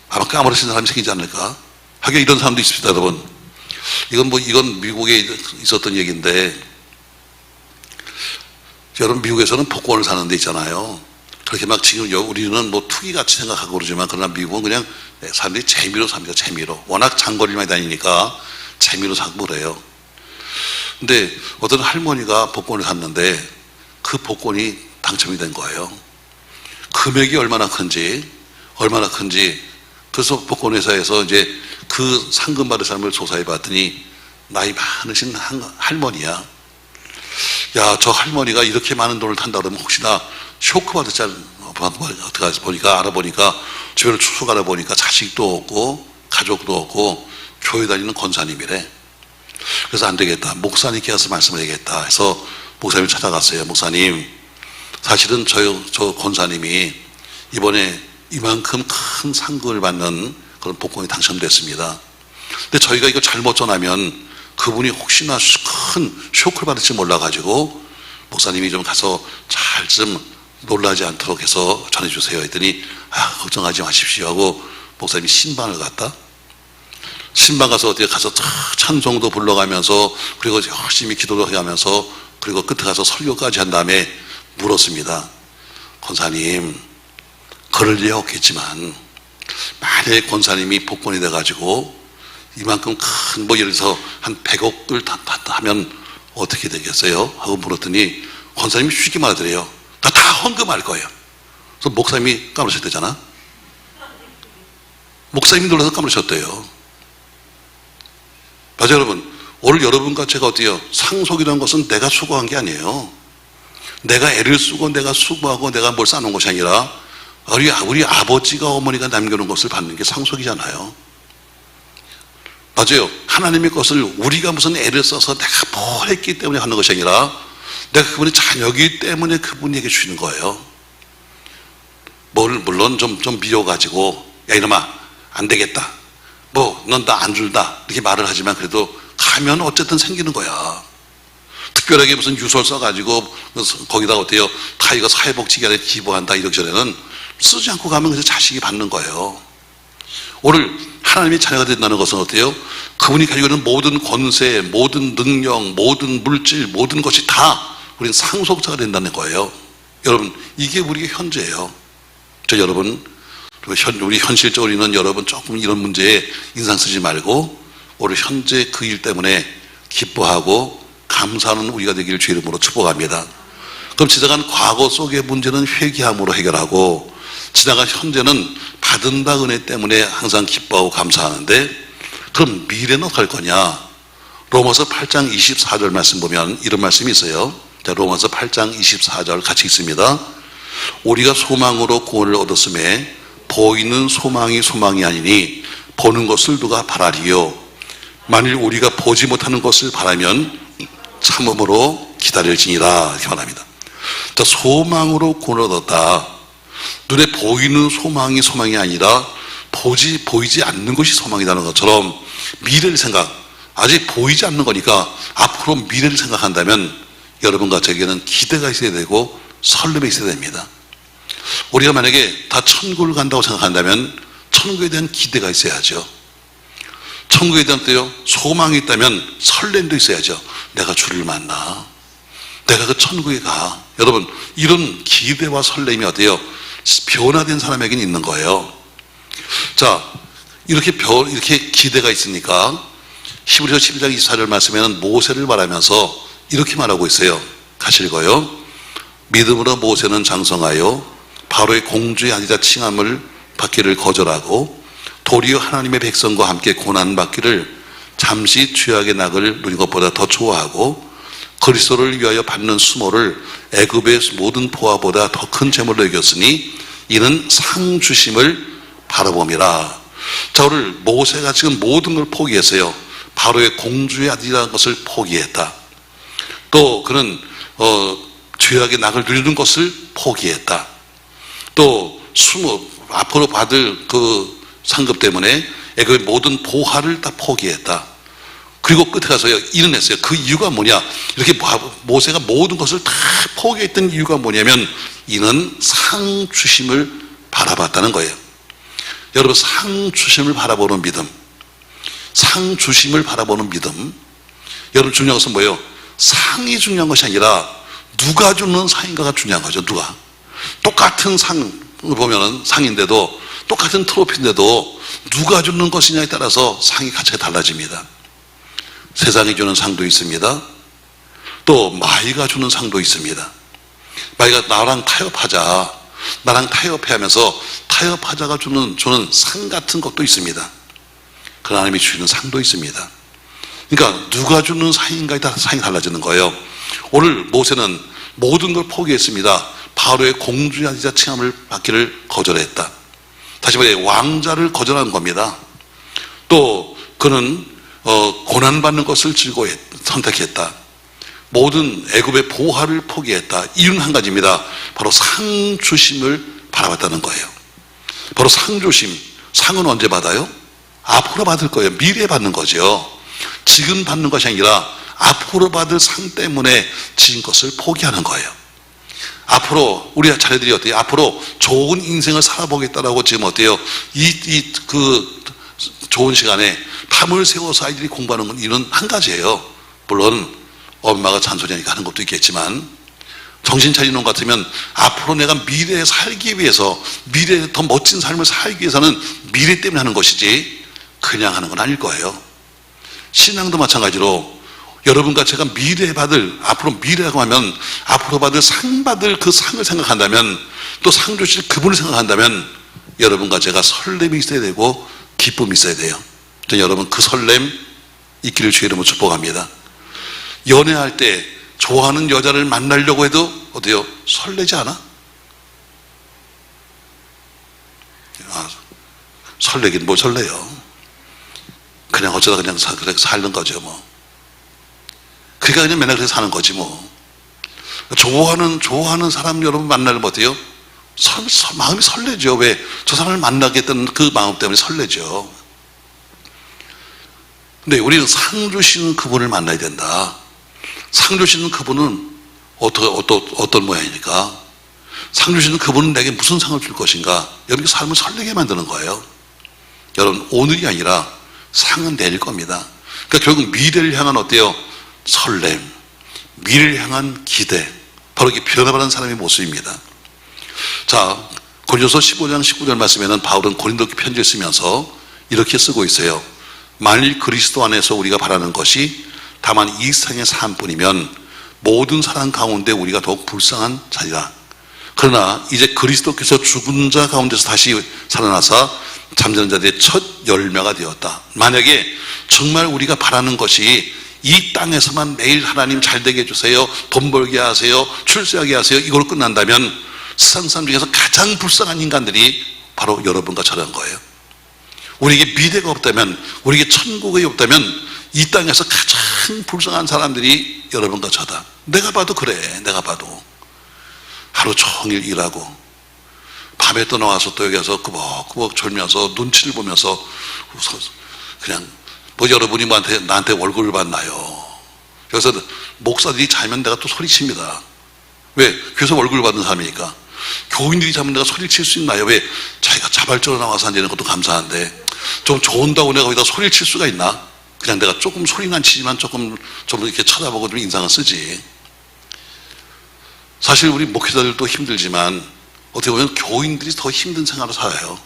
아마 까무러치는 사람이 생기지 않을까? 하긴 이런 사람도 있습니다, 여러분. 이건 미국에 있었던 얘기인데, 여러분 미국에서는 복권을 사는 데 있잖아요. 그렇게 지금 우리는 투기같이 생각하고 그러지만 그러나 미국은 그냥 사람들이 재미로 삽니다, 재미로. 워낙 장거리를 많이 다니니까 재미로 사고 그래요. 근데 어떤 할머니가 복권을 샀는데 그 복권이 당첨이 된 거예요. 금액이 얼마나 큰지 그래서 복권회사에서 이제 그 상금 받은 사람을 조사해 봤더니 나이 많으신 할머니야. 야, 저 할머니가 이렇게 많은 돈을 탄다 그러면 혹시나 쇼크 받을지 어떻게 보니까 알아보니까 주변을 추적 알아보니까 자식도 없고 가족도 없고 교회 다니는 권사님이래. 그래서 안 되겠다. 목사님께 가서 말씀을 해야겠다 해서 목사님을 찾아갔어요. 목사님, 사실은 저 권사님이 이번에 이만큼 큰 상금을 받는 그런 복권이 당첨됐습니다. 근데 저희가 이거 잘못 전하면 그분이 혹시나 큰 쇼크를 받을지 몰라가지고 목사님이 좀 가서 잘 좀 놀라지 않도록 해서 전해주세요 했더니 걱정하지 마십시오 하고 목사님이 신방을 갔다. 신방 가서 어디에 가서 찬송도 불러가면서 그리고 열심히 기도도 해가면서 그리고 끝에 가서 설교까지 한 다음에 물었습니다. 권사님, 그럴 리 없겠지만 만약에 권사님이 복권이 돼가지고 이만큼 큰, 뭐 예를 들어서 한 100억을 다 하면 어떻게 되겠어요? 하고 물었더니 권사님이 쉽게 말하더래요. 다 헌금할 거예요. 그래서 목사님이 까무러셨대잖아. 목사님이 놀라서 까무러셨대요. 맞아요, 여러분. 오늘 여러분과 제가 어때요? 상속이라는 것은 내가 수고한 게 아니에요. 내가 애를 쓰고 내가 수고하고 내가 뭘 쌓아놓은 것이 아니라 우리 아버지가 어머니가 남겨놓은 것을 받는 게 상속이잖아요. 맞아요. 하나님의 것을 우리가 무슨 애를 써서 내가 뭘 했기 때문에 하는 것이 아니라 내가 그분의 자녀이기 때문에 그분에게 주는 거예요. 물론 좀 미워가지고 야 이놈아 안 되겠다, 뭐 넌 나 안 준다 이렇게 말을 하지만 그래도 가면 어쨌든 생기는 거야. 특별하게 무슨 유설 써가지고 거기다 어때요? 타이가 사회복지기관에 기부한다 이러기 전에는 쓰지 않고 가면 그래서 자식이 받는 거예요. 오늘 하나님의 자녀가 된다는 것은 어때요? 그분이 가지고 있는 모든 권세, 모든 능력, 모든 물질, 모든 것이 다 우리는 상속자가 된다는 거예요. 여러분, 이게 우리의 현재예요. 여러분, 우리 현실적으로 있는 여러분 조금 이런 문제에 인상 쓰지 말고 오늘 현재 그 일 때문에 기뻐하고 감사하는 우리가 되기를 주의 이름으로 축복합니다. 그럼 지나간 과거 속의 문제는 회개함으로 해결하고 지나간 현재는 받은 바 은혜 때문에 항상 기뻐하고 감사하는데 그럼 미래는 어떻게 할 거냐? 로마서 8장 24절 말씀 보면 이런 말씀이 있어요. 자, 로마서 8장 24절 같이 읽습니다. 우리가 소망으로 구원을 얻었음에 보이는 소망이 아니니 보는 것을 누가 바라리요? 만일 우리가 보지 못하는 것을 바라면 참음으로 기다릴지니라 이렇게 말합니다. 자, 소망으로 구원을 얻었다. 눈에 보이는 소망이 아니라 보이지 않는 것이 소망이라는 것처럼 미래를 아직 보이지 않는 거니까 앞으로 미래를 생각한다면 여러분과 저에게는 기대가 있어야 되고 설렘이 있어야 됩니다. 우리가 만약에 다 천국을 간다고 생각한다면 천국에 대한 기대가 있어야죠. 천국에 대한 소망이 있다면 설렘도 있어야죠. 내가 주를 만나, 내가 그 천국에 가. 여러분, 이런 기대와 설렘이 어때요? 변화된 사람에게는 있는 거예요. 자, 이렇게 기대가 있으니까 히브리서 11장 24절 말씀에는 모세를 말하면서 이렇게 말하고 있어요. 같이 읽어요. 믿음으로 모세는 장성하여 바로의 공주의 아들이라 칭함을 받기를 거절하고 도리어 하나님의 백성과 함께 고난받기를 잠시 죄악의 낙을 누린 것보다 더 좋아하고 그리스도를 위하여 받는 수모를 애굽의 모든 보화보다 더 큰 재물로 여겼으니 이는 상 주심을 바라봄이라. 자, 오늘 모세가 지금 모든 걸 포기했어요. 바로의 공주의 아들이라는 것을 포기했다. 또 그는 죄악의 낙을 누리는 것을 포기했다. 또 앞으로 받을 그 상급 때문에 애굽의 모든 보화를 다 포기했다. 그리고 끝에 가서요 이런 했어요. 그 이유가 뭐냐? 이렇게 모세가 모든 것을 다 포기했던 이유가 뭐냐면 이는 상 주심을 바라봤다는 거예요. 여러분, 상 주심을 바라보는 믿음, 상 주심을 바라보는 믿음. 여러분, 중요한 것은 뭐예요? 상이 중요한 것이 아니라 누가 주는 상인가가 중요한 거죠. 누가 똑같은 상을 보면은 상인데도 똑같은 트로피인데도 누가 주는 것이냐에 따라서 상의 가치가 달라집니다. 세상이 주는 상도 있습니다. 또 마이가 주는 상도 있습니다. 마이가 나랑 타협하자, 나랑 타협해 하면서 타협하자가 주는 상 같은 것도 있습니다. 그 하나님이 주시는 상도 있습니다. 그러니까 누가 주는 상인가에 따라 상이 달라지는 거예요. 오늘 모세는 모든 걸 포기했습니다. 바로의 공주의 아들이라 칭함을 받기를 거절했다. 다시 말해 왕자를 거절한 겁니다. 또 그는 고난받는 것을 즐거워했 선택했다. 모든 애굽의 보화를 포기했다. 이유는 한 가지입니다. 바로 상 주심을 바라봤다는 거예요. 바로 상 주심. 상은 언제 받아요? 앞으로 받을 거예요. 미래에 받는 거죠. 지금 받는 것이 아니라 앞으로 받을 상 때문에 지은 것을 포기하는 거예요. 앞으로 우리 자녀들이 어때요? 앞으로 좋은 인생을 살아보겠다라고 지금 어때요? 그 좋은 시간에 밤을 새워서 아이들이 공부하는 건 이런 한 가지예요. 물론 엄마가 잔소리하니까 하는 것도 있겠지만 정신 차리는 것 같으면 앞으로 내가 미래에 살기 위해서, 미래에 더 멋진 삶을 살기 위해서는 미래 때문에 하는 것이지 그냥 하는 건 아닐 거예요. 신앙도 마찬가지로 여러분과 제가 미래에 받을, 앞으로 미래라고 하면 앞으로 받을 상 받을 그 상을 생각한다면, 또 상 주실 그분을 생각한다면 여러분과 제가 설렘이 있어야 되고 기쁨이 있어야 돼요. 여러분 그 설렘 있기를 주의 이름으로 축복합니다. 연애할 때 좋아하는 여자를 만나려고 해도 어때요? 설레지 않아? 설레긴 뭘 설레요. 그냥 어쩌다 그냥 사는 거죠 뭐. 그러니까 그냥 맨날 그렇게 사는 거지 뭐. 좋아하는 사람 여러분 만나면 어때요? 마음이 설레죠. 왜? 저 사람을 만나겠다는 그 마음 때문에 설레죠. 근데 우리는 상 주시는 그분을 만나야 된다. 상 주시는 그분은 어떤 모양이니까? 상 주시는 그분은 내게 무슨 상을 줄 것인가? 여러분 삶을 설레게 만드는 거예요. 여러분 오늘이 아니라 상은 내릴 겁니다. 그러니까 결국 미래를 향한 어때요? 설렘, 미래를 향한 기대, 바로 이게 변화받은 사람의 모습입니다. 자, 고린도서 15장 19절 말씀에는 바울은 고린도께 편지를 쓰면서 이렇게 쓰고 있어요. 만일 그리스도 안에서 우리가 바라는 것이 다만 이 세상의 삶뿐이면 모든 사람 가운데 우리가 더욱 불쌍한 자리라. 그러나 이제 그리스도께서 죽은 자 가운데서 다시 살아나사 잠자는 자들의 첫 열매가 되었다. 만약에 정말 우리가 바라는 것이 이 땅에서만 매일 하나님 잘 되게 해주세요, 돈 벌게 하세요, 출세하게 하세요, 이걸로 끝난다면 세상 사람 중에서 가장 불쌍한 인간들이 바로 여러분과 저런 거예요. 우리에게 미래가 없다면, 우리에게 천국이 없다면 이 땅에서 가장 불쌍한 사람들이 여러분과 저다. 내가 봐도 그래. 내가 봐도 하루 종일 일하고 밤에 또 나와서 또 여기 와서 꾸벅꾸벅 졸면서 눈치를 보면서 그냥 뭐 여러분이 나한테 월급을 받나요? 그래서 목사들이 자면 내가 또 소리칩니다. 왜? 교회에서 월급을 받는 사람이니까. 교인들이 자면 내가 소리를 칠 수 있나요? 왜? 자기가 자발적으로 나와서 앉는 것도 감사한데 좀 좋은다고 내가 거기다 소리를 칠 수가 있나? 그냥 내가 조금 소리는 안 치지만 조금 이렇게 쳐다보고 좀 인상을 쓰지. 사실 우리 목회자들도 힘들지만 어떻게 보면 교인들이 더 힘든 생활을 살아요.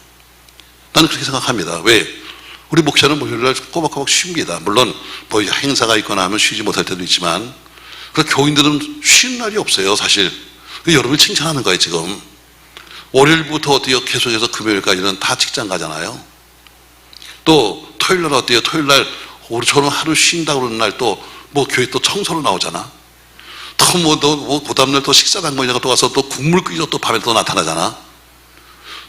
나는 그렇게 생각합니다. 왜? 우리 목사는 목요일날 꼬박꼬박 쉽니다. 물론 뭐 행사가 있거나 하면 쉬지 못할 때도 있지만, 그 교인들은 쉬는 날이 없어요 사실. 여러분을 칭찬하는 거예요. 지금 월요일부터 어때요? 계속해서 금요일까지는 다 직장 가잖아요. 또 토요일날 어때요? 토요일날 우리처럼 하루 쉰다고 그러는 날 또 뭐 교회 또 청소로 나오잖아. 또 그 다음날 또 식사 당번이냐고 또 가서 또 국물 끓이고 또 밤에 또 나타나잖아.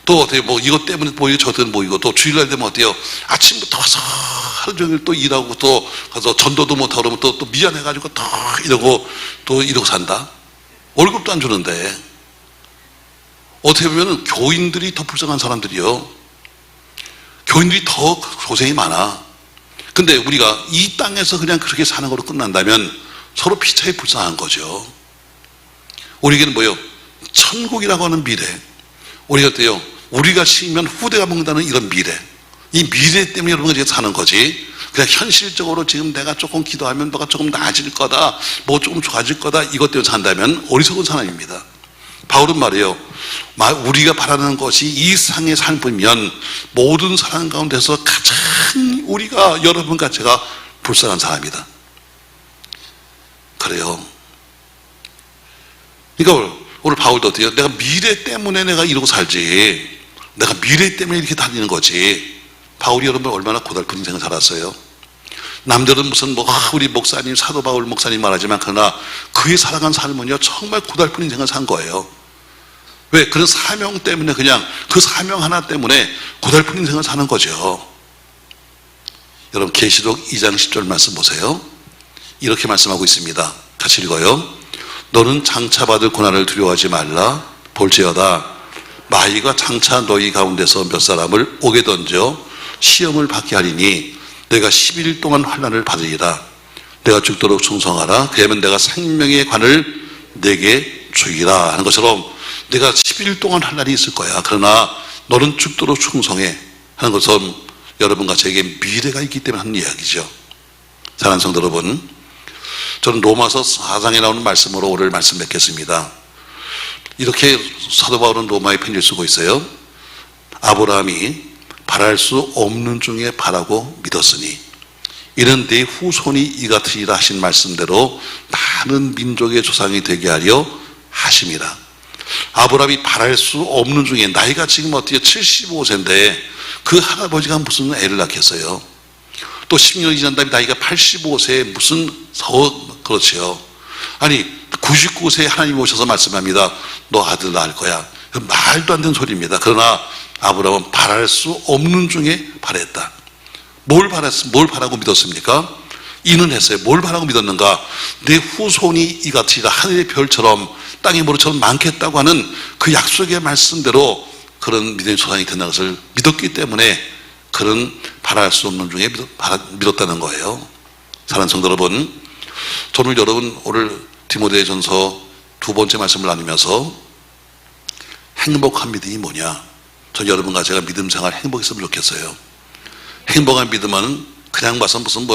또 어떻게 뭐 이것 때문에 모이고 저 때문에 모이고, 또 주일날 되면 어때요? 아침부터 와서 하루 종일 또 일하고 또 가서 전도도 못하고 그러면 또 미안해가지고 또 이러고 산다. 월급도 안 주는데. 어떻게 보면 교인들이 더 불쌍한 사람들이요. 교인들이 더 고생이 많아. 근데 우리가 이 땅에서 그냥 그렇게 사는 걸로 끝난다면 서로 피차에 불쌍한 거죠. 우리에게는 뭐예요? 천국이라고 하는 미래. 우리가 어때요? 우리가 쉬면 후대가 먹는다는 이런 미래. 이 미래 때문에 여러분과 제가 사는 거지. 그냥 현실적으로 지금 내가 조금 기도하면 너가 조금 나아질 거다, 뭐 조금 좋아질 거다, 이것 때문에 산다면 어리석은 사람입니다. 바울은 말이에요. 우리가 바라는 것이 이 세상의 삶이면 모든 사람 가운데서 가장 우리가 여러분과 제가 불쌍한 사람이다. 그래요. 그러니까 오늘 바울도 어때요? 내가 미래 때문에 내가 이러고 살지, 내가 미래 때문에 이렇게 다니는 거지. 바울이 여러분 얼마나 고달픈 인생을 살았어요. 남들은 무슨 우리 목사님, 사도 바울 목사님 말하지만, 그러나 그의 살아간 삶은요 정말 고달픈 인생을 산 거예요. 왜? 그런 사명 때문에, 그냥 그 사명 하나 때문에 고달픈 인생을 사는 거죠. 여러분 계시록 2장 10절 말씀 보세요. 이렇게 말씀하고 있습니다. 같이 읽어요. 너는 장차 받을 고난을 두려워하지 말라. 볼지어다 마귀가 장차 너희 가운데서 몇 사람을 옥에 던져 시험을 받게 하리니 내가 10일 동안 환난을 받으리라. 내가 죽도록 충성하라. 그러면 내가 생명의 관을 내게 주리라 하는 것처럼 내가 10일 동안 환난이 있을 거야. 그러나 너는 죽도록 충성해 하는 것은 여러분과 저에게 미래가 있기 때문에 하는 이야기죠. 사랑하는 성도 여러분, 저는 로마서 4장에 나오는 말씀으로 오늘 말씀 맺겠습니다. 이렇게 사도 바울은 로마에 편지를 쓰고 있어요. 아브라함이 바랄 수 없는 중에 바라고 믿었으니 이는 내 후손이 이 같으리라 하신 말씀대로 많은 민족의 조상이 되게 하려 하심이라. 아브라함이 바랄 수 없는 중에, 나이가 지금 어떻게 75세인데 그 할아버지가 무슨 애를 낳겠어요? 또 10년이 지난 다음에 나이가 85세에 무슨 그렇지요. 아니 99세에 하나님 오셔서 말씀합니다. 너 아들 낳을 거야. 말도 안 되는 소리입니다. 그러나 아브라함은 바랄 수 없는 중에 바랬다. 뭘 바라고 믿었습니까? 이는 했어요. 뭘 바라고 믿었는가? 내 후손이 이 같으리라 하늘의 별처럼 땅의 모래처럼 많겠다고 하는 그 약속의 말씀대로 그런 믿음의 조상이 된다는 것을 믿었기 때문에 그런 바랄 수 없는 중에 믿었다는 거예요. 사랑하는 성도 여러분, 저는 여러분 오늘 디모데전서 2번째 말씀을 나누면서 행복한 믿음이 뭐냐? 전 여러분과 제가 믿음 생활 행복했으면 좋겠어요. 행복한 믿음은 그냥 봐서 무슨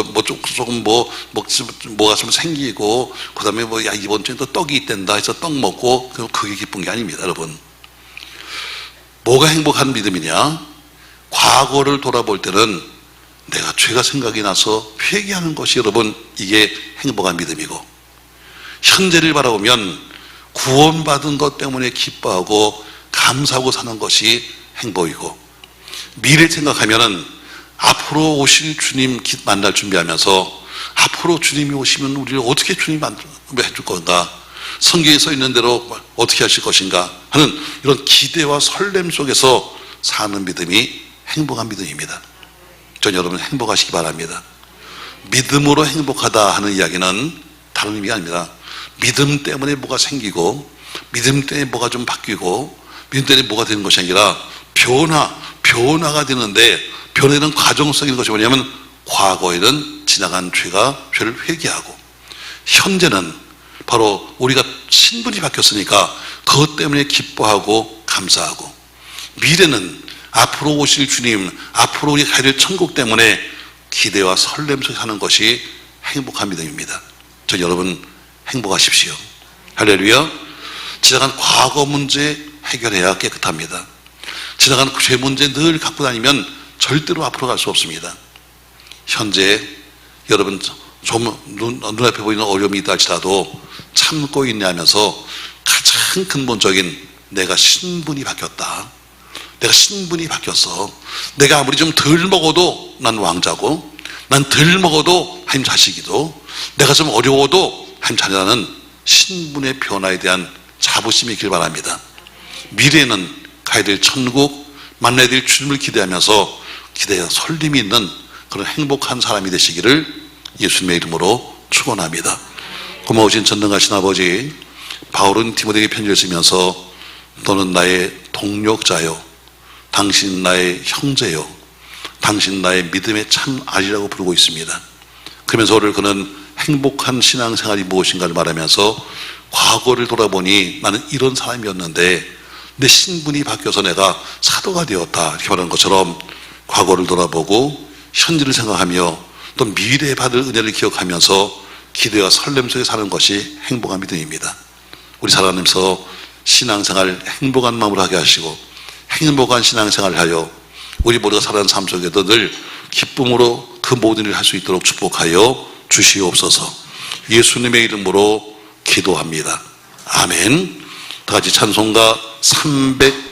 조금 뭐가 좀 생기고 그 다음에 야 이번 주에 또 떡이 있댄다 해서 떡 먹고 그게 기쁜 게 아닙니다. 여러분, 뭐가 행복한 믿음이냐? 과거를 돌아볼 때는 내가 죄가 생각이 나서 회개하는 것이 여러분 이게 행복한 믿음이고, 현재를 바라보면 구원받은 것 때문에 기뻐하고 감사하고 사는 것이 행복이고, 미래 생각하면은 앞으로 오실 주님 만날 준비하면서 앞으로 주님이 오시면 우리를 어떻게 주님이 해줄 건가, 성경에 써 있는 대로 어떻게 하실 것인가 하는 이런 기대와 설렘 속에서 사는 믿음이 행복한 믿음입니다. 전 여러분 행복하시기 바랍니다. 믿음으로 행복하다 하는 이야기는 다른 의미가 아닙니다. 믿음 때문에 뭐가 생기고 믿음 때문에 뭐가 좀 바뀌고 믿음 때문에 뭐가 되는 것이 아니라 변화가 되는데, 변화되는 과정성인 것이 뭐냐면 과거에는 지나간 죄를 회개하고, 현재는 바로 우리가 신분이 바뀌었으니까 그것 때문에 기뻐하고 감사하고, 미래는 앞으로 오실 주님, 앞으로 우리 가야 될 천국 때문에 기대와 설렘 속에 사는 것이 행복한 믿음입니다. 저 여러분 행복하십시오. 할렐루야. 지나간 과거 문제 해결해야 깨끗합니다. 지나간 죄 문제 늘 갖고 다니면 절대로 앞으로 갈 수 없습니다. 현재 여러분 좀 눈앞에 보이는 어려움이 있다 할지라도 참고 있냐면서 가장 근본적인 내가 신분이 바뀌었다. 내가 신분이 바뀌었어. 내가 아무리 좀 덜 먹어도 난 왕자고, 난 덜 먹어도 하나님 자식이고, 내가 좀 어려워도 하나님 자녀라는 신분의 변화에 대한 자부심이 있길 바랍니다. 미래는 가야 될 천국, 만나야 될 주님을 기대하면서 기대와 설렘이 있는 그런 행복한 사람이 되시기를 예수님의 이름으로 축원합니다. 고마우신 전능하신 아버지, 바울은 디모데에게 편지를 쓰면서 너는 나의 동력자요, 당신 나의 형제요, 당신 나의 믿음의 참 알이라고 부르고 있습니다. 그러면서 오늘 그는 행복한 신앙생활이 무엇인가를 말하면서 과거를 돌아보니 나는 이런 사람이었는데 내 신분이 바뀌어서 내가 사도가 되었다 이렇게 말하는 것처럼 과거를 돌아보고 현재를 생각하며 또 미래에 받을 은혜를 기억하면서 기대와 설렘 속에 사는 것이 행복한 믿음입니다. 우리 살아가면서 신앙생활 행복한 마음으로 하게 하시고 행복한 신앙생활을 하여 우리 모두가 살아가는 삶 속에도 늘 기쁨으로 그 모든 일을 할 수 있도록 축복하여 주시옵소서. 예수님의 이름으로 기도합니다. 아멘. 다 같이 찬송가 300